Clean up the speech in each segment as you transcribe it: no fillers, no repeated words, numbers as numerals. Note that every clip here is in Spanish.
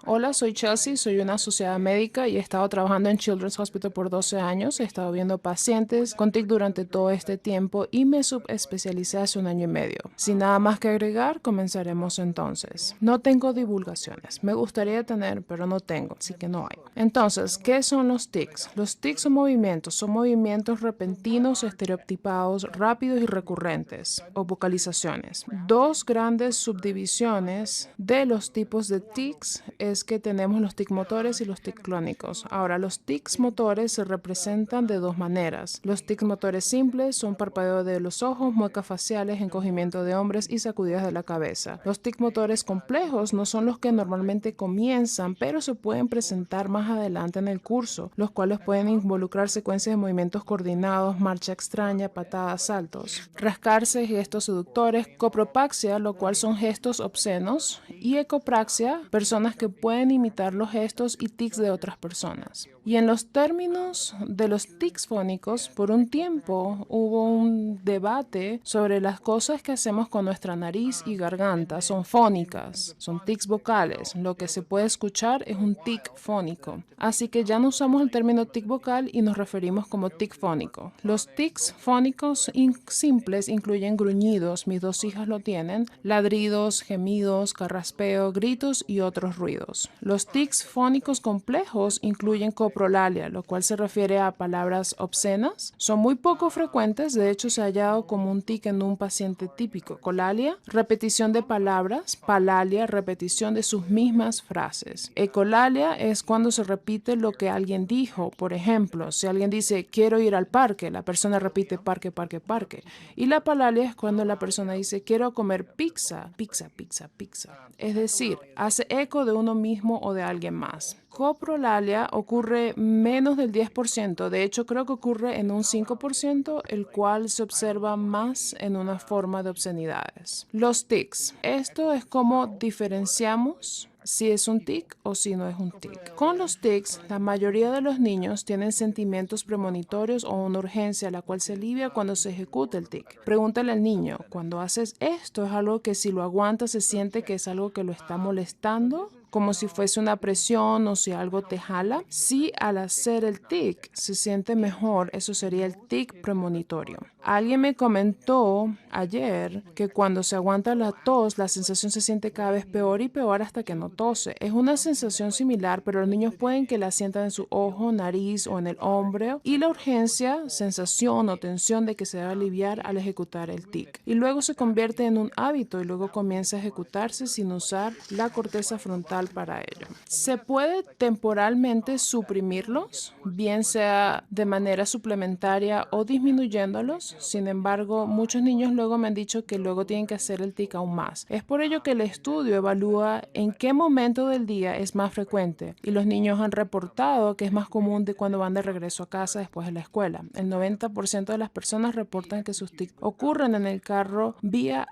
Hola, soy Chelsea, soy una asociada médica y he estado trabajando en Children's Hospital por 12 años. He estado viendo pacientes con TIC durante todo este tiempo y me subespecialicé hace un año y medio. Sin nada más que agregar, comenzaremos entonces. No tengo divulgaciones. Me gustaría tener, pero no tengo, así que no hay. Entonces, ¿qué son los tics? Los tics son movimientos repentinos, estereotipados, rápidos y recurrentes, o vocalizaciones. Dos grandes subdivisiones de los tipos de tics es que tenemos los tics motores y los tics clónicos. Ahora, los tics motores se representan de dos maneras. Los tics motores simples son parpadeo de los ojos, muecas faciales, encogimiento de hombros y sacudidas de la cabeza. Los tics motores complejos no son los que normalmente comienzan, pero se pueden presentar más adelante en el curso, los cuales pueden involucrar secuencias de movimientos coordinados, marcha extraña, patadas, saltos, rascarse, gestos seductores, copropraxia, lo cual son gestos obscenos, y ecopraxia, personas que pueden imitar los gestos y tics de otras personas. Y en los términos de los tics fónicos, por un tiempo hubo un debate sobre las cosas que hacemos con nuestra nariz y garganta. Son fónicas, son tics vocales. Lo que se puede escuchar es un tic fónico. Así que ya no usamos el término tic vocal y nos referimos como tic fónico. Los tics fónicos simples incluyen gruñidos, mis dos hijas lo tienen, ladridos, gemidos, carraspeo, gritos y otros ruidos. Los tics fónicos complejos incluyen coprolalia, lo cual se refiere a palabras obscenas. Son muy poco frecuentes, de hecho se ha hallado como un tic en un paciente típico. Colalia, repetición de palabras. Palalia, repetición de sus mismas frases. Ecolalia es cuando se repite lo que alguien dijo. Por ejemplo, si alguien dice quiero ir al parque, la persona repite parque, parque, parque. Y la palalia es cuando la persona dice quiero comer pizza, pizza, pizza, pizza. Es decir, hace eco de uno mismo o de alguien más. Coprolalia ocurre menos del 10%, de hecho creo que ocurre en un 5%, el cual se observa más en una forma de obscenidades. Los tics. Esto es como diferenciamos si es un tic o si no es un tic. Con los tics, la mayoría de los niños tienen sentimientos premonitorios o una urgencia, la cual se alivia cuando se ejecuta el tic. Pregúntale al niño, cuando haces esto, ¿es algo que si lo aguanta se siente que es algo que lo está molestando? Como si fuese una presión o si algo te jala. Si al hacer el tic se siente mejor, eso sería el tic premonitorio. Alguien me comentó ayer que cuando se aguanta la tos, la sensación se siente cada vez peor y peor hasta que no tose. Es una sensación similar, pero los niños pueden que la sientan en su ojo, nariz o en el hombro, y la urgencia, sensación o tensión de que se debe aliviar al ejecutar el tic. Y luego se convierte en un hábito y luego comienza a ejecutarse sin usar la corteza frontal para ello. Se puede temporalmente suprimirlos, bien sea de manera suplementaria o disminuyéndolos. Sin embargo, muchos niños luego me han dicho que luego tienen que hacer el tic aún más. Es por ello que el estudio evalúa en qué momento del día es más frecuente y los niños han reportado que es más común de cuando van de regreso a casa después de la escuela. El 90% de las personas reportan que sus tics ocurren en el carro vía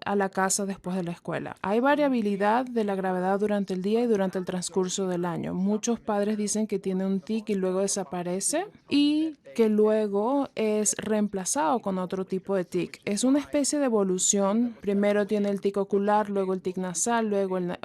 a la casa después de la escuela. Hay variabilidad de la gravedad durante el día y durante el transcurso del año. Muchos padres dicen que tiene un tic y luego desaparece y que luego es reemplazado con otro tipo de tic. Es una especie de evolución. Primero tiene el tic ocular, luego el tic nasal, luego el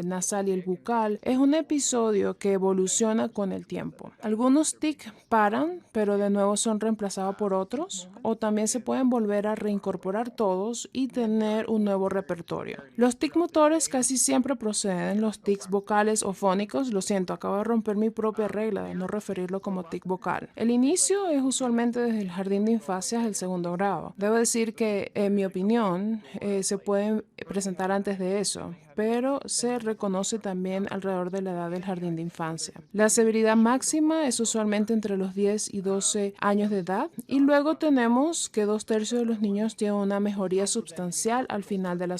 nasal y el bucal. Es un episodio que evoluciona con el tiempo. Algunos tic paran, pero de nuevo son reemplazados por otros, o también se pueden volver a reincorporar todos y tener un nuevo repertorio. Los tics motores casi siempre proceden los tics vocales o fónicos. Lo siento, acabo de romper mi propia regla de no referirlo como tic vocal. El inicio es usualmente desde el jardín de infancia hasta el segundo grado. Debo decir que, en mi opinión, se pueden presentar antes de eso, pero se reconoce también alrededor de la edad del jardín de infancia. La severidad máxima es usualmente entre los 10 y 12 años de edad y luego tenemos que 2/3 de los niños tienen una mejoría sustancial al final de la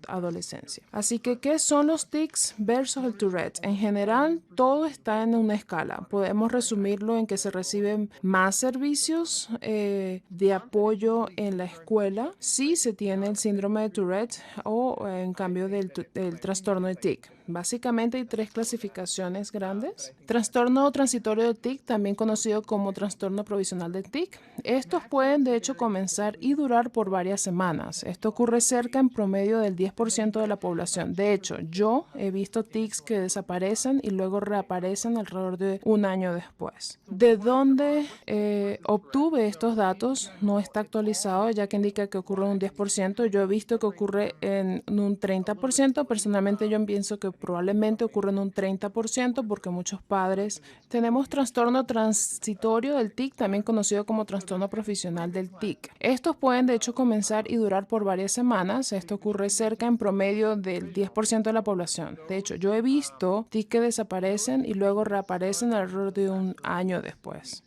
adolescencia. Así que, ¿qué son los tics versus el Tourette? En general, todo está en una escala. Podemos resumirlo en que se reciben más servicios de apoyo en la escuela si se tiene el síndrome de Tourette o en cambio del trastorno de tic. Básicamente hay tres clasificaciones grandes. Trastorno transitorio de TIC, también conocido como trastorno provisional de TIC. Estos pueden de hecho comenzar y durar por varias semanas. Esto ocurre cerca en promedio del 10% de la población. De hecho, yo he visto TICs que desaparecen y luego reaparecen alrededor de un año después. ¿De dónde obtuve estos datos? No está actualizado, ya que indica que ocurre en un 10%. Yo he visto que ocurre en un 30%. Personalmente yo pienso que probablemente ocurre en un 30% porque muchos padres tenemos trastorno transitorio del TIC, también conocido como trastorno profesional del TIC. Estos pueden de hecho comenzar y durar por varias semanas. Esto ocurre cerca en promedio del 10% de la población. De hecho, yo he visto TIC que desaparecen y luego reaparecen alrededor de un año después.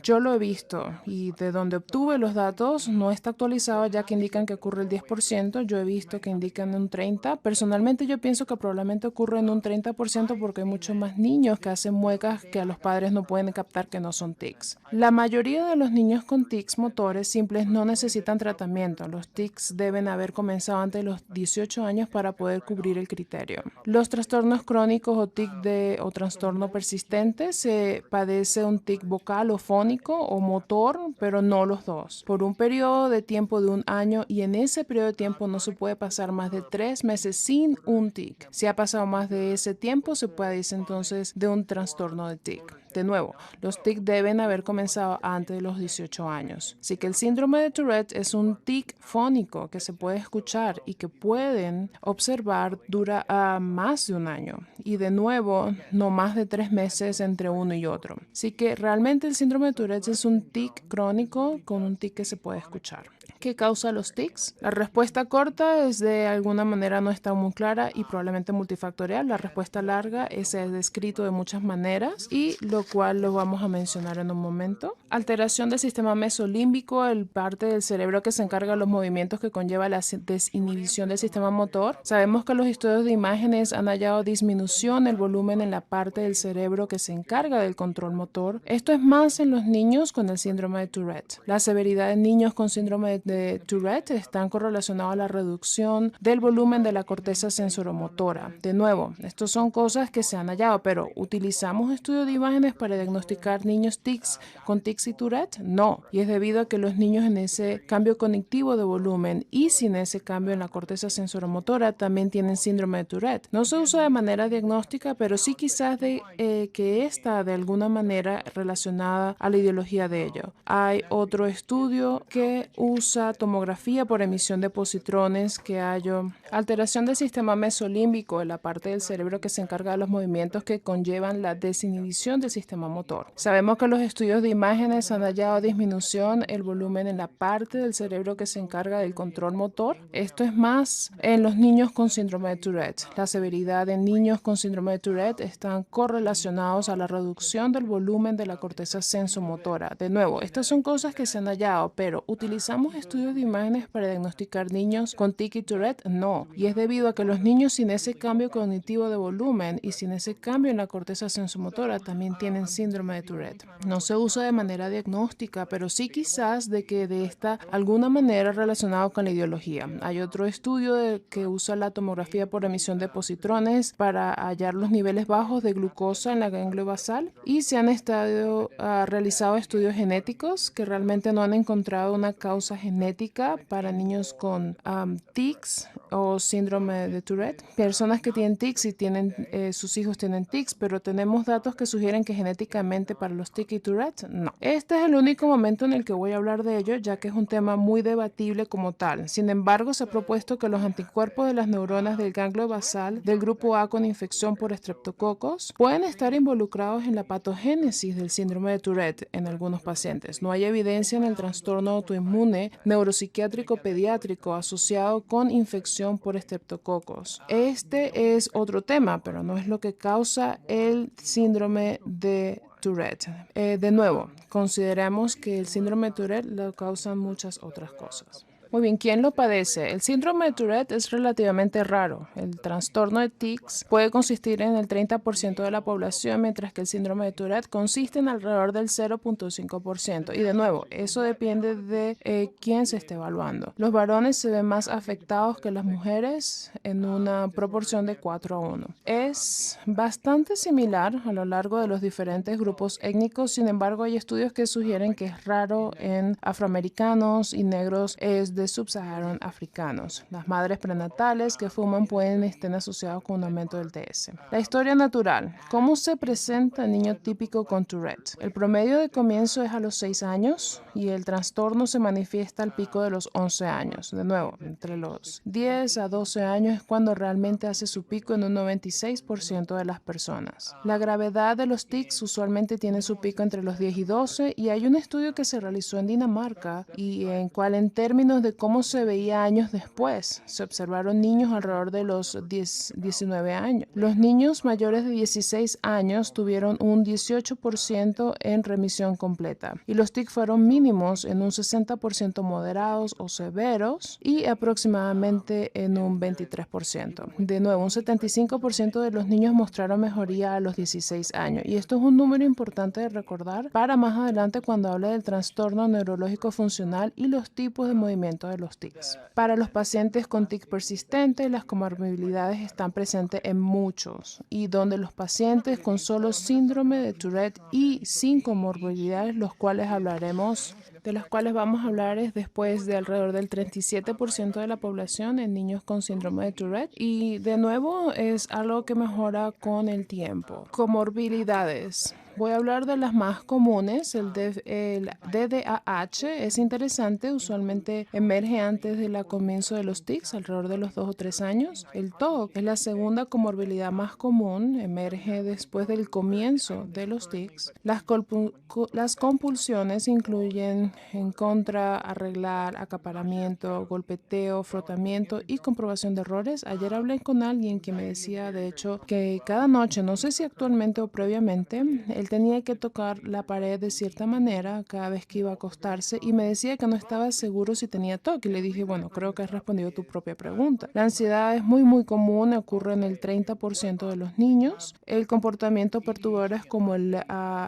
Yo lo he visto y de donde obtuve los datos no está actualizado, ya que indican que ocurre el 10%. Yo he visto que indican un 30%. Personalmente yo pienso que probablemente ocurre en un 30% porque hay muchos más niños que hacen muecas que a los padres no pueden captar que no son tics. La mayoría de los niños con tics motores simples no necesitan tratamiento. Los tics deben haber comenzado antes de los 18 años para poder cubrir el criterio. Los trastornos crónicos o tic o trastorno persistente se padece un tic vocal o fónico o motor, pero no los dos, por un periodo de tiempo de un año, y en ese periodo de tiempo no se puede pasar más de 3 meses sin un tic. Si ha pasado más de ese tiempo, se padece entonces de un trastorno de tic. De nuevo, los tics deben haber comenzado antes de los 18 años. Así que el síndrome de Tourette es un tic fónico que se puede escuchar y que pueden observar dura más de un año. Y de nuevo, no más de 3 meses entre uno y otro. Así que realmente el síndrome de Tourette es un tic crónico con un tic que se puede escuchar. ¿Qué causa los tics? La respuesta corta es de alguna manera no está muy clara y probablemente multifactorial. La respuesta larga es descrito de muchas maneras y lo cual lo vamos a mencionar en un momento. Alteración del sistema mesolímbico, el parte del cerebro que se encarga de los movimientos que conlleva la desinhibición del sistema motor. Sabemos que los estudios de imágenes han hallado disminución del volumen en la parte del cerebro que se encarga del control motor. Esto es más en los niños con el síndrome de Tourette. La severidad en niños con síndrome de Tourette están correlacionados a la reducción del volumen de la corteza sensoromotora. De nuevo, estas son cosas que se han hallado, pero ¿utilizamos estudios de imágenes para diagnosticar niños tics con tics y Tourette? No, y es debido a que los niños en ese cambio cognitivo de volumen y sin ese cambio en la corteza sensoromotora también tienen síndrome de Tourette. No se usa de manera diagnóstica, pero sí quizás que está de alguna manera relacionada a la ideología de ello. Hay otro estudio que usa tomografía por emisión de positrones que hallo alteración del sistema mesolímbico, en la parte del cerebro que se encarga de los movimientos que conllevan la desinhibición del sistema motor. Sabemos que los estudios de imágenes han hallado disminución el volumen en la parte del cerebro que se encarga del control motor. Esto es más en los niños con síndrome de Tourette. La severidad en niños con síndrome de Tourette están correlacionados a la reducción del volumen de la corteza sensomotora. De nuevo, estas son cosas que se han hallado, pero ¿utilizamos estudios de imágenes para diagnosticar niños con tic y Tourette? No. Y es debido a que los niños sin ese cambio cognitivo de volumen y sin ese cambio en la corteza sensomotora también tienen síndrome de Tourette. No se usa de manera diagnóstica, pero sí quizás de que de esta alguna manera relacionado con la ideología. Hay otro estudio que usa la tomografía por emisión de positrones para hallar los niveles bajos de glucosa en la ganglio basal, y se han realizado estudios genéticos que realmente no han encontrado una causa genética para niños con tics o síndrome de Tourette. Personas que tienen tics y sus hijos tienen tics, pero tenemos datos que sugieren que genéticamente para los tics y Tourette, no. Este es el único momento en el que voy a hablar de ello, ya que es un tema muy debatible como tal. Sin embargo, se ha propuesto que los anticuerpos de las neuronas del ganglio basal del grupo A con infección por estreptococos pueden estar involucrados en la patogénesis del síndrome de Tourette en algunos pacientes. No hay evidencia en el trastorno autoinmune neuropsiquiátrico pediátrico asociado con infección por estreptococos. Este es otro tema, pero no es lo que causa el síndrome de Tourette. De nuevo, consideramos que el síndrome de Tourette lo causan muchas otras cosas. Muy bien, ¿quién lo padece? El síndrome de Tourette es relativamente raro. El trastorno de tics puede consistir en el 30% de la población, mientras que el síndrome de Tourette consiste en alrededor del 0.5%. Y de nuevo, eso depende de quién se esté evaluando. Los varones se ven más afectados que las mujeres en una proporción de 4:1. Es bastante similar a lo largo de los diferentes grupos étnicos, sin embargo, hay estudios que sugieren que es raro en afroamericanos y negros de subsaharianos africanos. Las madres prenatales que fuman pueden estar asociados con un aumento del TS. La historia natural. ¿Cómo se presenta el niño típico con Tourette? El promedio de comienzo es a los 6 años y el trastorno se manifiesta al pico de los 11 años. De nuevo, entre los 10 a 12 años es cuando realmente hace su pico en un 96% de las personas. La gravedad de los tics usualmente tiene su pico entre los 10 y 12 y hay un estudio que se realizó en Dinamarca y en cual en términos de cómo se veía años después, se observaron niños alrededor de los 19 años. Los niños mayores de 16 años tuvieron un 18% en remisión completa y los tics fueron mínimos en un 60% moderados o severos y aproximadamente en un 23%. De nuevo, un 75% de los niños mostraron mejoría a los 16 años y esto es un número importante de recordar para más adelante cuando hable del trastorno neurológico funcional y los tipos de movimiento de los tics. Para los pacientes con tic persistente, las comorbilidades están presentes en muchos y donde los pacientes con solo síndrome de Tourette y sin comorbilidades, de las cuales vamos a hablar es después de alrededor del 37% de la población en niños con síndrome de Tourette y de nuevo es algo que mejora con el tiempo. Comorbilidades. Voy a hablar de las más comunes. El DDAH es interesante, usualmente emerge antes del comienzo de los tics, alrededor de los 2 o 3 años. El TOC es la segunda comorbilidad más común, emerge después del comienzo de los tics. Las compulsiones incluyen en contra, arreglar, acaparamiento, golpeteo, frotamiento y comprobación de errores. Ayer hablé con alguien que me decía, de hecho, que cada noche, no sé si actualmente o previamente, él tenía que tocar la pared de cierta manera cada vez que iba a acostarse y me decía que no estaba seguro si tenía TOC y le dije, bueno, creo que has respondido tu propia pregunta. La ansiedad es muy común, ocurre en el 30% de los niños. El comportamiento perturbadores como el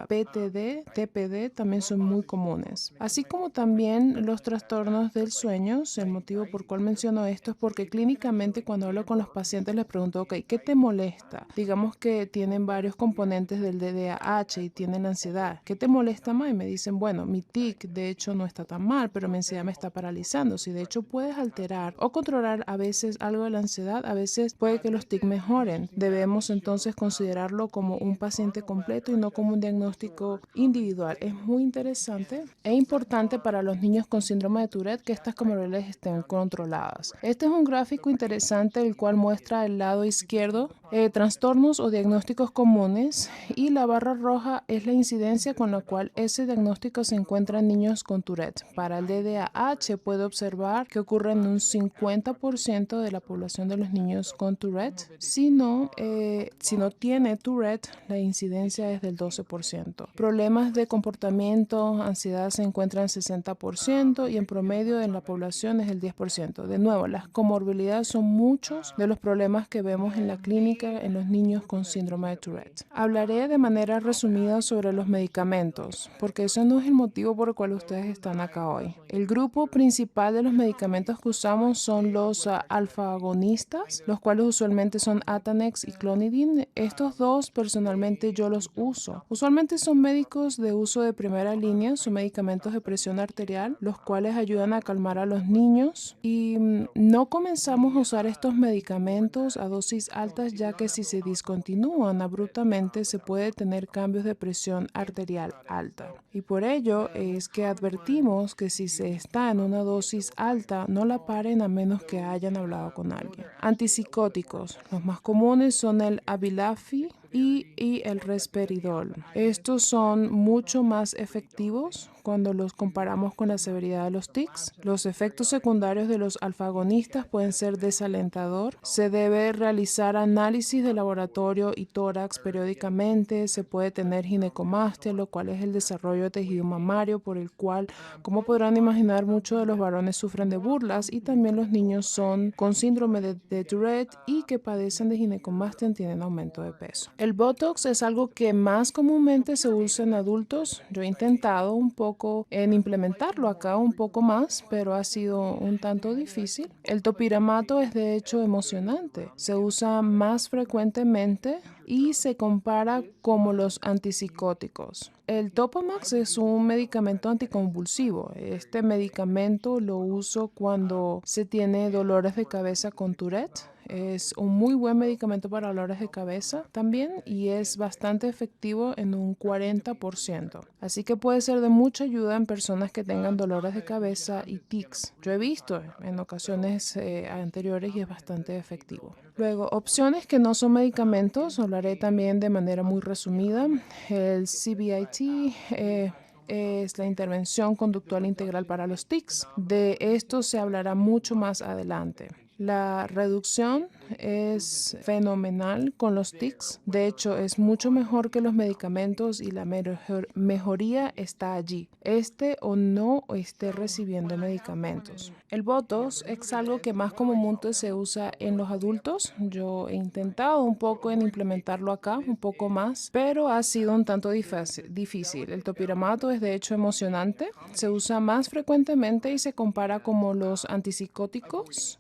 PTD, TPD también son muy comunes. Así como también los trastornos del sueño. El motivo por cual menciono esto es porque clínicamente cuando hablo con los pacientes les pregunto, ok, ¿qué te molesta? Digamos que tienen varios componentes del DDAH y tienen ansiedad. ¿Qué te molesta más? Y me dicen, bueno, mi tic de hecho no está tan mal, pero mi ansiedad me está paralizando. Si de hecho puedes alterar o controlar a veces algo de la ansiedad, a veces puede que los tics mejoren. Debemos entonces considerarlo como un paciente completo y no como un diagnóstico individual. Es muy interesante e importante para los niños con síndrome de Tourette que estas comorbilidades estén controladas. Este es un gráfico interesante el cual muestra el lado izquierdo trastornos o diagnósticos comunes y la barra roja es la incidencia con la cual ese diagnóstico se encuentra en niños con Tourette. Para el DDAH puede observar que ocurre en un 50% de la población de los niños con Tourette. Si no tiene Tourette, la incidencia es del 12%. Problemas de comportamiento, ansiedad se encuentran en 60% y en promedio en la población es el 10%. De nuevo, las comorbilidades son muchos de los problemas que vemos en la clínica en los niños con síndrome de Tourette. Hablaré de manera resumida sobre los medicamentos, porque ese no es el motivo por el cual ustedes están acá hoy. El grupo principal de los medicamentos que usamos son los alfa-agonistas, los cuales usualmente son Atanex y Clonidine. Estos dos personalmente yo los uso. Usualmente son médicos de uso de primera línea, son medicamentos de presión arterial, los cuales ayudan a calmar a los niños y no comenzamos a usar estos medicamentos a dosis altas ya que si se discontinúan abruptamente se puede tener cambios de presión arterial alta. Y por ello es que advertimos que si se está en una dosis alta no la paren a menos que hayan hablado con alguien. Antipsicóticos. Los más comunes son el Abilify y el Risperidol. Estos son mucho más efectivos cuando los comparamos con la severidad de los tics. Los efectos secundarios de los alfagonistas pueden ser desalentador. Se debe realizar análisis de laboratorio y tórax periódicamente. Se puede tener ginecomastia, lo cual es el desarrollo de tejido mamario por el cual, como podrán imaginar, muchos de los varones sufren de burlas, y también los niños con síndrome de Tourette y que padecen de ginecomastia tienen aumento de peso. El Botox es algo que más comúnmente se usa en adultos. Yo he intentado un poco en implementarlo acá un poco más, pero ha sido un tanto difícil. El topiramato es de hecho emocionante. Se usa más frecuentemente y se compara como los antipsicóticos. El Topamax es un medicamento anticonvulsivo. Este medicamento lo uso cuando se tiene dolores de cabeza con Tourette. Es un muy buen medicamento para dolores de cabeza también y es bastante efectivo en un 40%. Así que puede ser de mucha ayuda en personas que tengan dolores de cabeza y tics. Yo he visto en ocasiones anteriores y es bastante efectivo. Luego, opciones que no son medicamentos, hablaré también de manera muy resumida. El CBIT es la intervención conductual integral para los tics. De esto se hablará mucho más adelante. La reducción es fenomenal con los tics. De hecho, es mucho mejor que los medicamentos y la mejoría está allí, esté o no esté recibiendo medicamentos. El Botox es algo que más comúnmente se usa en los adultos. Yo he intentado un poco en implementarlo acá, un poco más, pero ha sido un tanto difícil. El topiramato es de hecho emocionante. Se usa más frecuentemente y se compara como los antipsicóticos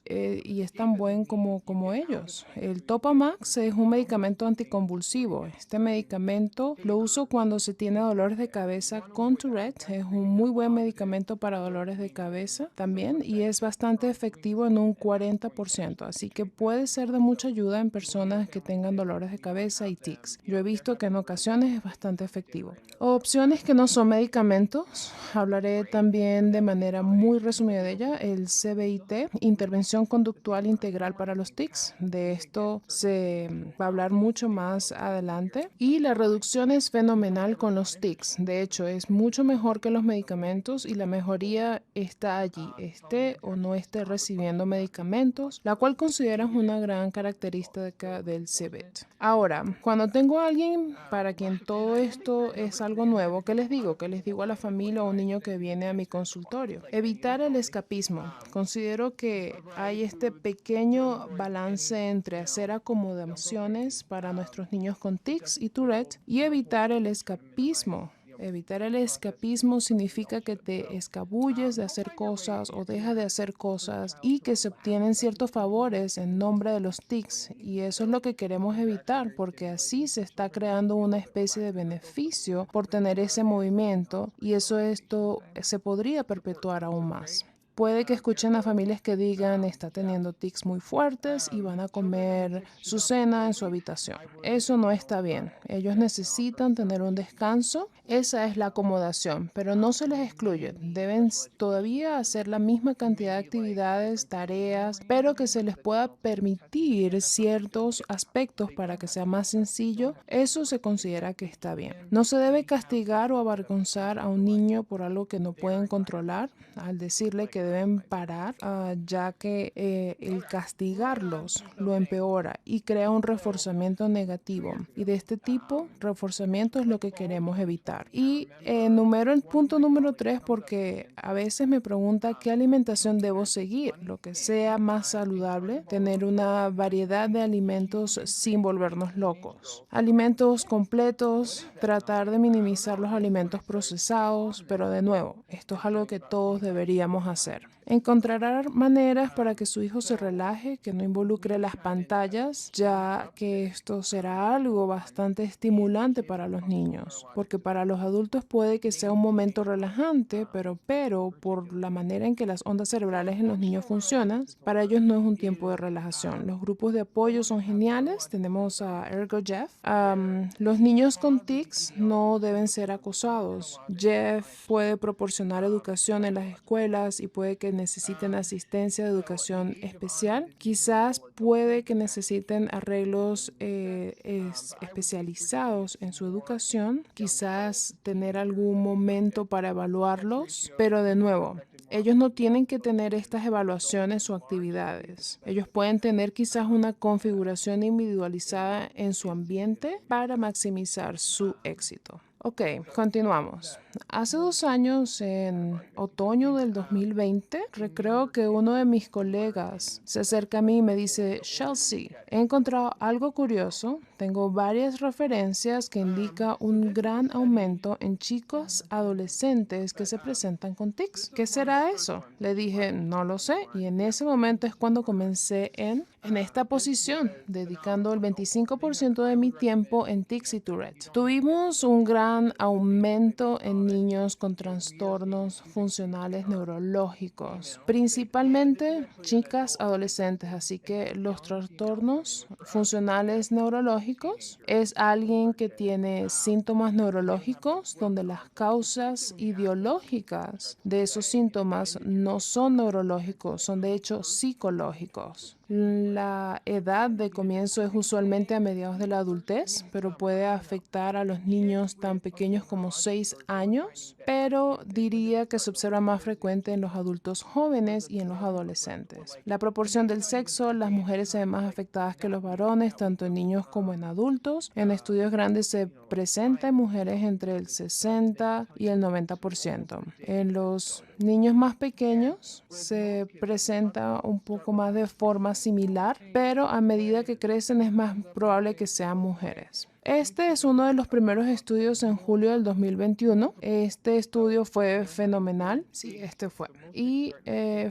y es tan buen como ellos. El Topamax es un medicamento anticonvulsivo. Este medicamento lo uso cuando se tiene dolores de cabeza con Tourette. Es un muy buen medicamento para dolores de cabeza también y es bastante efectivo en un 40%. Así que puede ser de mucha ayuda en personas que tengan dolores de cabeza y tics. Yo he visto que en ocasiones es bastante efectivo. Opciones que no son medicamentos. Hablaré también de manera muy resumida de ella. El CBIT, intervención conductual integral para los tics. De esto se va a hablar mucho más adelante. Y la reducción es fenomenal con los tics. De hecho, es mucho mejor que los medicamentos y la mejoría está allí, esté o no esté recibiendo medicamentos, la cual consideran una gran característica del CBIT. Ahora, cuando tengo a alguien para quien todo esto es algo nuevo, ¿qué les digo? ¿Qué les digo a la familia o un niño que viene a mi consultorio? Evitar el escapismo. Considero que hay este pequeño balance entre hacer acomodaciones para nuestros niños con tics y Tourette y evitar el escapismo. Evitar el escapismo significa que te escabulles de hacer cosas o dejas de hacer cosas y que se obtienen ciertos favores en nombre de los tics. Y eso es lo que queremos evitar porque así se está creando una especie de beneficio por tener ese movimiento y esto se podría perpetuar aún más. Puede que escuchen a familias que digan está teniendo tics muy fuertes y van a comer su cena en su habitación. Eso no está bien. Ellos necesitan tener un descanso. Esa es la acomodación, pero no se les excluye. Deben todavía hacer la misma cantidad de actividades, tareas, pero que se les pueda permitir ciertos aspectos para que sea más sencillo. Eso se considera que está bien. No se debe castigar o avergonzar a un niño por algo que no pueden controlar al decirle que deben parar, ya que el castigarlos lo empeora y crea un reforzamiento negativo. Y de este tipo, reforzamiento es lo que queremos evitar. Y enumero el punto número 3 porque a veces me pregunta qué alimentación debo seguir, lo que sea más saludable, tener una variedad de alimentos sin volvernos locos. Alimentos completos, tratar de minimizar los alimentos procesados, pero de nuevo, esto es algo que todos deberíamos hacer. Encontrará maneras para que su hijo se relaje, que no involucre las pantallas, ya que esto será algo bastante estimulante para los niños, porque para los adultos puede que sea un momento relajante, pero por la manera en que las ondas cerebrales en los niños funcionan, para ellos no es un tiempo de relajación. Los grupos de apoyo son geniales, tenemos a Ergo Jeff. Los niños con tics no deben ser acosados. Jeff puede proporcionar educación en las escuelas y puede que necesiten asistencia de educación especial. Quizás puede que necesiten arreglos especializados en su educación. Quizás tener algún momento para evaluarlos. Pero de nuevo, ellos no tienen que tener estas evaluaciones o actividades. Ellos pueden tener quizás una configuración individualizada en su ambiente para maximizar su éxito. Ok, continuamos. Hace 2 años, en otoño del 2020, creo que uno de mis colegas se acerca a mí y me dice: Chelsea, he encontrado algo curioso. Tengo varias referencias que indican un gran aumento en chicos adolescentes que se presentan con tics. ¿Qué será eso? Le dije: no lo sé. Y en ese momento es cuando comencé en esta posición, dedicando el 25% de mi tiempo en tics y Tourette. Tuvimos un gran aumento en niños con trastornos funcionales neurológicos, principalmente chicas adolescentes. Así que los trastornos funcionales neurológicos es alguien que tiene síntomas neurológicos donde las causas ideológicas de esos síntomas no son neurológicos, son de hecho psicológicos. La edad de comienzo es usualmente a mediados de la adultez, pero puede afectar a los niños tan pequeños como 6 años, pero diría que se observa más frecuente en los adultos jóvenes y en los adolescentes. La proporción del sexo: las mujeres se ven más afectadas que los varones, tanto en niños como en adultos. En estudios grandes se presenta en mujeres entre el 60 y el 90%. En los niños más pequeños se presenta un poco más de forma similar, pero a medida que crecen es más probable que sean mujeres. Este es uno de los primeros estudios en julio del 2021. Este estudio fue fenomenal. Sí, este fue. Y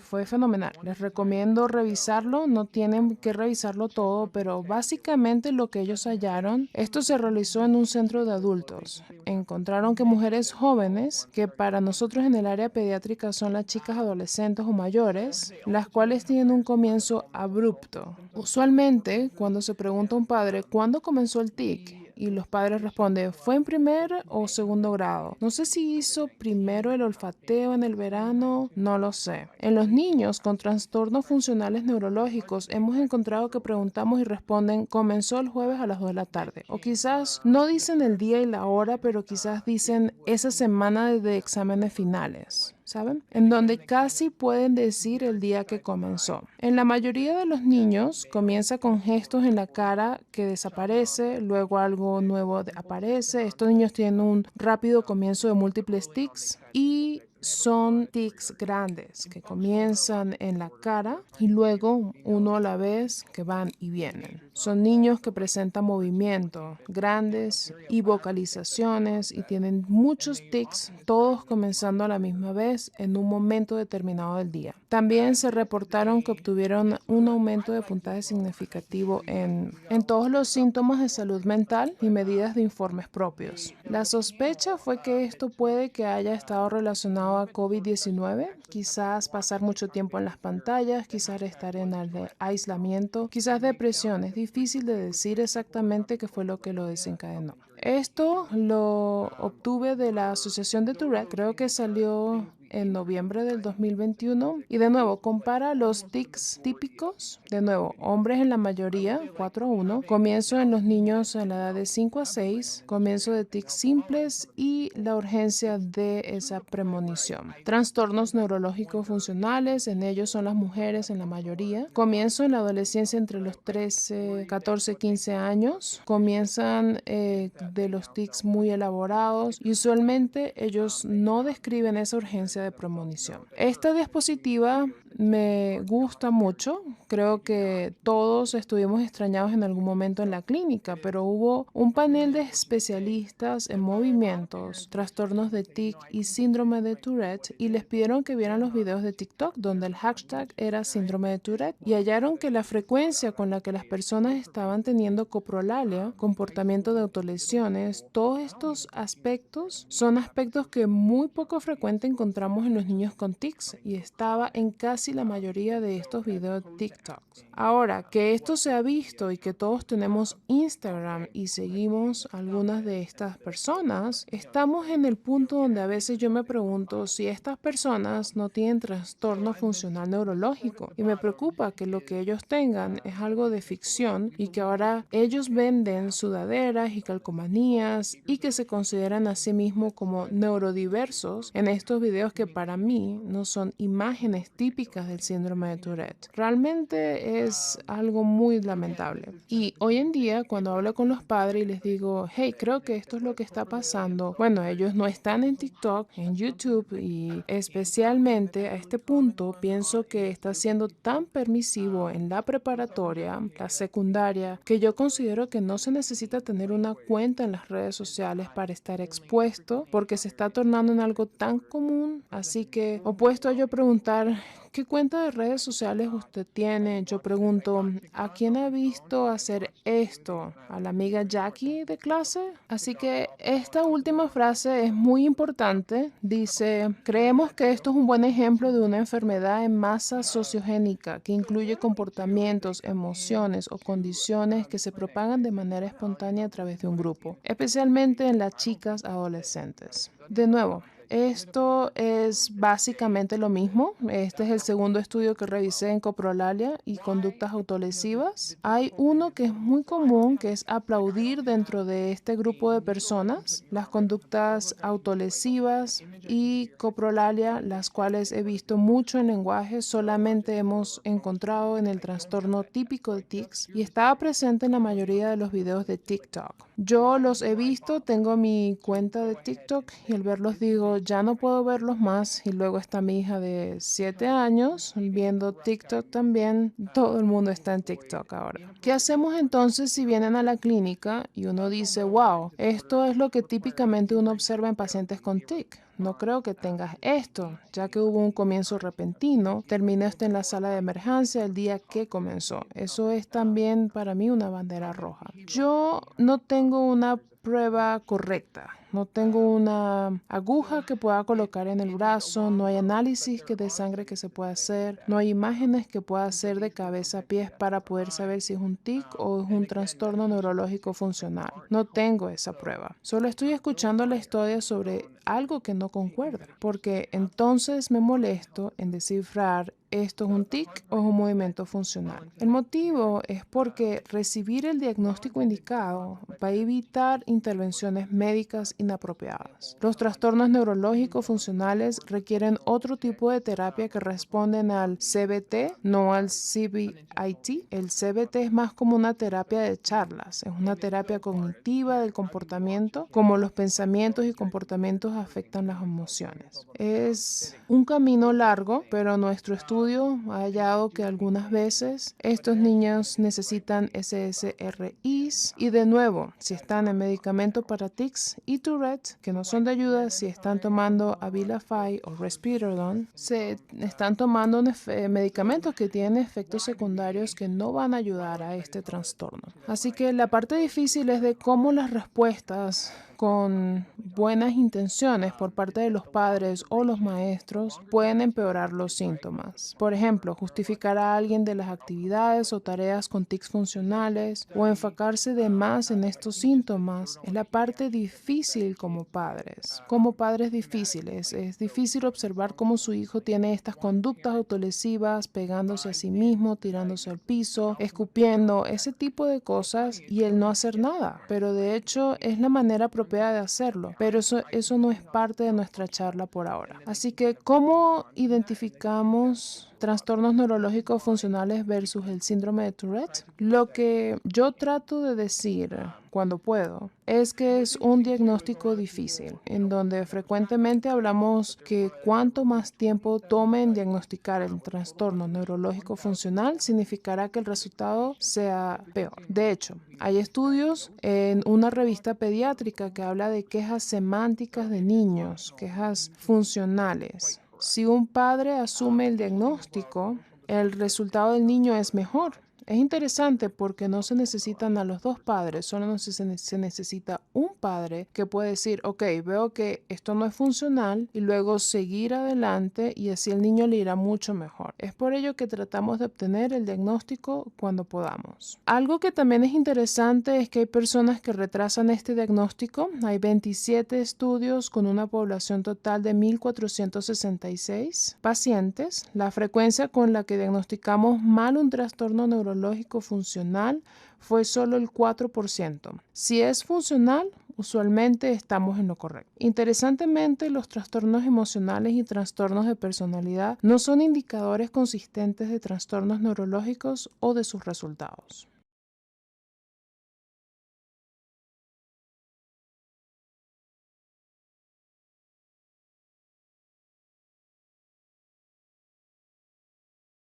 fue fenomenal. Les recomiendo revisarlo. No tienen que revisarlo todo, pero básicamente lo que ellos hallaron, esto se realizó en un centro de adultos. Encontraron que mujeres jóvenes, que para nosotros en el área pediátrica son las chicas adolescentes o mayores, las cuales tienen un comienzo abrupto. Usualmente, cuando se pregunta a un padre cuándo comenzó el tic, y los padres responden: ¿fue en primer o segundo grado? No sé si hizo primero el olfateo en el verano, no lo sé. En los niños con trastornos funcionales neurológicos hemos encontrado que preguntamos y responden: comenzó el jueves a las 2 de la tarde. O quizás no dicen el día y la hora, pero quizás dicen esa semana de exámenes finales, ¿saben? En donde casi pueden decir el día que comenzó. En la mayoría de los niños comienza con gestos en la cara que desaparece, luego algo nuevo aparece. Estos niños tienen un rápido comienzo de múltiples tics y son tics grandes que comienzan en la cara y luego uno a la vez que van y vienen. Son niños que presentan movimiento grandes y vocalizaciones y tienen muchos tics, todos comenzando a la misma vez en un momento determinado del día. También se reportaron que obtuvieron un aumento de puntaje significativo en todos los síntomas de salud mental y medidas de informes propios. La sospecha fue que esto puede que haya estado relacionado a COVID-19, quizás pasar mucho tiempo en las pantallas, quizás estar en el aislamiento, quizás depresión. Es difícil de decir exactamente qué fue lo que lo desencadenó. Esto lo obtuve de la Asociación de Tourette, creo que salió en noviembre del 2021. Y de nuevo, compara los tics típicos. De nuevo, hombres en la mayoría, 4-1. Comienzo en los niños a la edad de 5 a 6. Comienzo de tics simples y la urgencia de esa premonición. Trastornos neurológicos funcionales, en ellos son las mujeres en la mayoría. Comienzo en la adolescencia entre los 13, 14, 15 años. Comienzan de los tics muy elaborados y usualmente ellos no describen esa urgencia de premonición. Esta diapositiva me gusta mucho. Creo que todos estuvimos extrañados en algún momento en la clínica, pero hubo un panel de especialistas en movimientos, trastornos de tic y síndrome de Tourette y les pidieron que vieran los videos de TikTok donde el hashtag era síndrome de Tourette y hallaron que la frecuencia con la que las personas estaban teniendo coprolalia, comportamiento de autolesiones, todos estos aspectos son aspectos que muy poco frecuente encontramos en los niños con tics y estaba en casi casi la mayoría de estos videos TikToks. Ahora, que esto se ha visto y que todos tenemos Instagram y seguimos algunas de estas personas, estamos en el punto donde a veces yo me pregunto si estas personas no tienen trastorno funcional neurológico y me preocupa que lo que ellos tengan es algo de ficción y que ahora ellos venden sudaderas y calcomanías y que se consideran a sí mismos como neurodiversos en estos videos que para mí no son imágenes típicas del síndrome de Tourette. Realmente es algo muy lamentable. Y hoy en día cuando hablo con los padres y les digo, hey, creo que esto es lo que está pasando, bueno, ellos no están en TikTok, en YouTube y especialmente a este punto pienso que está siendo tan permisivo en la preparatoria, la secundaria, que yo considero que no se necesita tener una cuenta en las redes sociales para estar expuesto porque se está tornando en algo tan común. Así que opuesto a yo preguntar ¿qué cuenta de redes sociales usted tiene? Yo pregunto, ¿a quién ha visto hacer esto? ¿A la amiga Jackie de clase? Así que esta última frase es muy importante. Dice, creemos que esto es un buen ejemplo de una enfermedad en masa sociogénica que incluye comportamientos, emociones o condiciones que se propagan de manera espontánea a través de un grupo, especialmente en las chicas adolescentes. De nuevo, esto es básicamente lo mismo. Este es el segundo estudio que revisé en coprolalia y conductas autolesivas. Hay uno que es muy común, que es aplaudir dentro de este grupo de personas. Las conductas autolesivas y coprolalia, las cuales he visto mucho en lenguaje, solamente hemos encontrado en el trastorno típico de tics y estaba presente en la mayoría de los videos de TikTok. Yo los he visto, tengo mi cuenta de TikTok y al verlos digo, ya no puedo verlos más. Y luego está mi hija de 7 años viendo TikTok también. Todo el mundo está en TikTok ahora. ¿Qué hacemos entonces si vienen a la clínica y uno dice, wow, esto es lo que típicamente uno observa en pacientes con TIC? No creo que tengas esto, ya que hubo un comienzo repentino, terminaste en la sala de emergencia el día que comenzó. Eso es también para mí una bandera roja. Yo no tengo una prueba correcta. No tengo una aguja que pueda colocar en el brazo, no hay análisis de sangre que se pueda hacer, no hay imágenes que pueda hacer de cabeza a pies para poder saber si es un TIC o es un trastorno neurológico funcional. No tengo esa prueba. Solo estoy escuchando la historia sobre algo que no concuerda, porque entonces me molesto en descifrar ¿esto es un TIC o es un movimiento funcional? El motivo es porque recibir el diagnóstico indicado va a evitar intervenciones médicas inapropiadas. Los trastornos neurológicos funcionales requieren otro tipo de terapia que responden al CBT, no al CBIT. El CBT es más como una terapia de charlas, es una terapia cognitiva del comportamiento, como los pensamientos y comportamientos afectan las emociones. Es un camino largo, pero nuestro estudio ha hallado que algunas veces estos niños necesitan SSRIs y de nuevo, si están en medicamento para tics y Tourette, que no son de ayuda, si están tomando Abilify o Risperidone, se están tomando medicamentos que tienen efectos secundarios que no van a ayudar a este trastorno. Así que la parte difícil es de cómo las respuestas con buenas intenciones por parte de los padres o los maestros pueden empeorar los síntomas. Por ejemplo, justificar a alguien de las actividades o tareas con tics funcionales o enfocarse de más en estos síntomas es la parte difícil como padres. Como padres difíciles, es difícil observar cómo su hijo tiene estas conductas autolesivas, pegándose a sí mismo, tirándose al piso, escupiendo, ese tipo de cosas y el no hacer nada. Pero de hecho es la manera propia de hacerlo, pero eso no es parte de nuestra charla por ahora. Así que, ¿cómo identificamos trastornos neurológicos funcionales versus el síndrome de Tourette? Lo que yo trato de decir cuando puedo es que es un diagnóstico difícil, en donde frecuentemente hablamos que cuanto más tiempo tome en diagnosticar el trastorno neurológico funcional significará que el resultado sea peor. De hecho, hay estudios en una revista pediátrica que habla de quejas semánticas de niños, quejas funcionales. Si un padre asume el diagnóstico, el resultado del niño es mejor. Es interesante porque no se necesitan a los dos padres, solo se necesita un padre que puede decir, ok, veo que esto no es funcional y luego seguir adelante y así el niño le irá mucho mejor. Es por ello que tratamos de obtener el diagnóstico cuando podamos. Algo que también es interesante es que hay personas que retrasan este diagnóstico. Hay 27 estudios con una población total de 1.466 pacientes. La frecuencia con la que diagnosticamos mal un trastorno neurológico funcional fue solo el 4%. Si es funcional, usualmente estamos en lo correcto. Interesantemente, los trastornos emocionales y trastornos de personalidad no son indicadores consistentes de trastornos neurológicos o de sus resultados.